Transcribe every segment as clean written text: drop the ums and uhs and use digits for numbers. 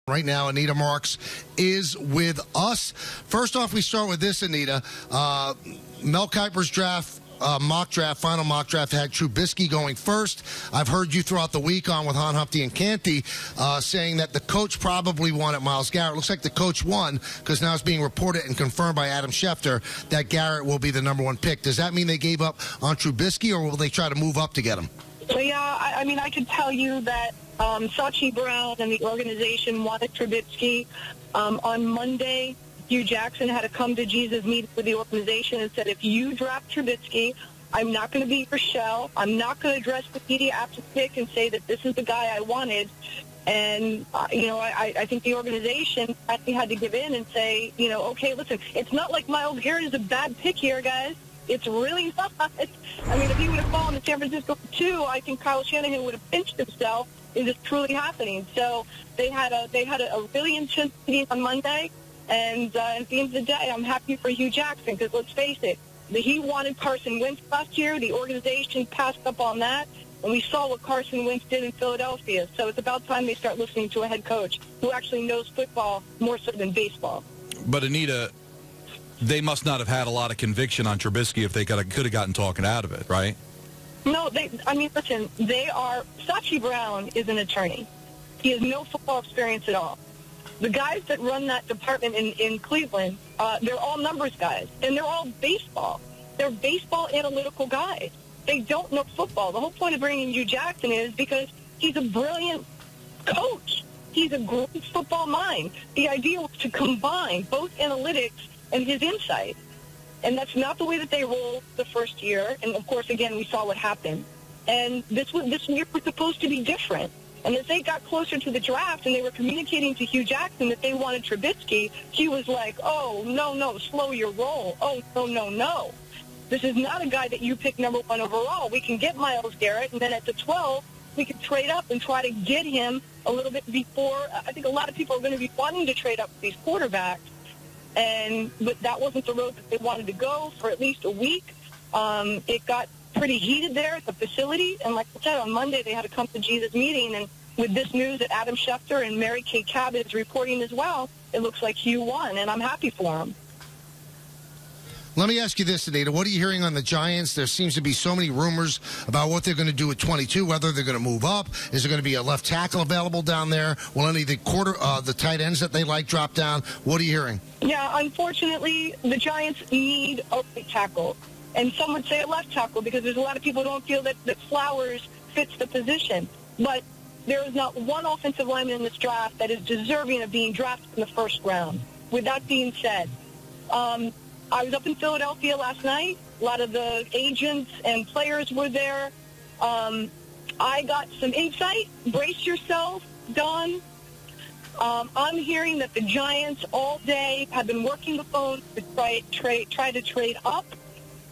Right now, Anita Marks is with us. First off, we start with this, Anita. Mel Kiper's draft, final mock draft had Trubisky going first. I've heard you throughout the week on with Han Humpty and Canty saying that the coach probably wanted Myles Garrett. Looks like the coach won because now it's being reported and confirmed by Adam Schefter that Garrett will be the number one pick. Does that mean they gave up on Trubisky, or will they try to move up to get him? So, yeah, I mean, I could tell you that Sachi Brown and the organization wanted Trubisky. On Monday, Hugh Jackson had a come-to-Jesus meeting with the organization and said, if you draft Trubisky, I'm not going to be your shell. I'm not going to address the media after the pick and say that this is the guy I wanted. And, I think the organization actually had to give in and say, okay, listen, it's not like Myles Garrett is a bad pick here, guys. It's really not. I mean, if he would have fallen to San Francisco for 2, I think Kyle Shanahan would have pinched himself. Is this truly happening? So they had a really intense meeting on Monday, and at the end of the day, I'm happy for Hugh Jackson because let's face it, he wanted Carson Wentz last year. The organization passed up on that, and we saw what Carson Wentz did in Philadelphia. So it's about time they start listening to a head coach who actually knows football more so than baseball. But Anita, they must not have had a lot of conviction on Trubisky if they could have gotten talking out of it, right? No, listen, Sachi Brown is an attorney. He has no football experience at all. The guys that run that department in Cleveland, they're all numbers guys, and they're all baseball. They're baseball analytical guys. They don't know football. The whole point of bringing Hugh Jackson is because he's a brilliant coach. He's a great football mind. The idea was to combine both analytics and his insight. And that's not the way that they rolled the first year. And, of course, again, we saw what happened. And this year was supposed to be different. And as they got closer to the draft and they were communicating to Hugh Jackson that they wanted Trubisky, he was like, oh, no, slow your roll. Oh, no. This is not a guy that you pick number 1 overall. We can get Myles Garrett, and then at the 12, we can trade up and try to get him a little bit before. I think a lot of people are going to be wanting to trade up with these quarterbacks. But that wasn't the road that they wanted to go for at least a week. It got pretty heated there at the facility. And like I said, on Monday they had a come-to-Jesus meeting. And with this news that Adam Schefter and Mary Kay Cabot is reporting as well, it looks like Hugh won, and I'm happy for him. Let me ask you this, Anita. What are you hearing on the Giants? There seems to be so many rumors about what they're going to do at 22, whether they're going to move up. Is there going to be a left tackle available down there? Will any of the tight ends that they like drop down? What are you hearing? Yeah, unfortunately, the Giants need a right tackle. And some would say a left tackle because there's a lot of people who don't feel that Flowers fits the position. But there is not one offensive lineman in this draft that is deserving of being drafted in the first round. With that being said, I was up in Philadelphia last night. A lot of the agents and players were there. I got some insight. Brace yourself, Don. I'm hearing that the Giants all day have been working the phone to try to trade up,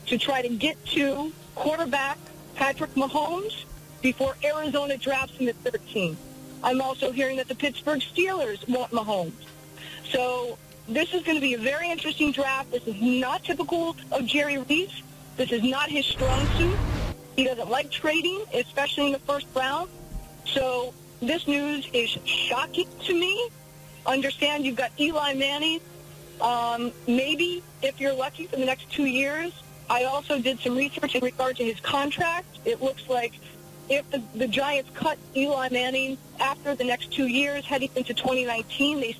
to try to get to quarterback Patrick Mahomes before Arizona drafts him at 13. I'm also hearing that the Pittsburgh Steelers want Mahomes. So this is going to be a very interesting draft. This is not typical of Jerry Reese. This is not his strong suit. He doesn't like trading, especially in the first round. So this news is shocking to me. Understand you've got Eli Manning. Maybe, if you're lucky, for the next 2 years. I also did some research in regard to his contract. It looks like if the Giants cut Eli Manning after the next 2 years, heading into 2019, they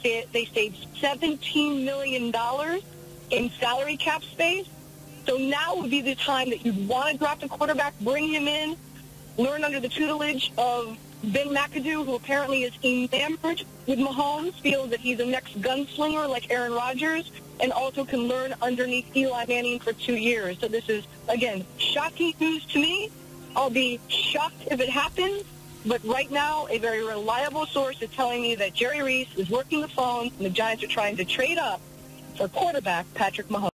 saved $17 million in salary cap space. So now would be the time that you'd want to draft a quarterback, bring him in, learn under the tutelage of Ben McAdoo, who apparently is enamored with Mahomes, feels that he's the next gunslinger like Aaron Rodgers, and also can learn underneath Eli Manning for 2 years. So this is, again, shocking news to me. I'll be shocked if it happens, but right now a very reliable source is telling me that Jerry Reese is working the phone and the Giants are trying to trade up for quarterback Patrick Mahomes.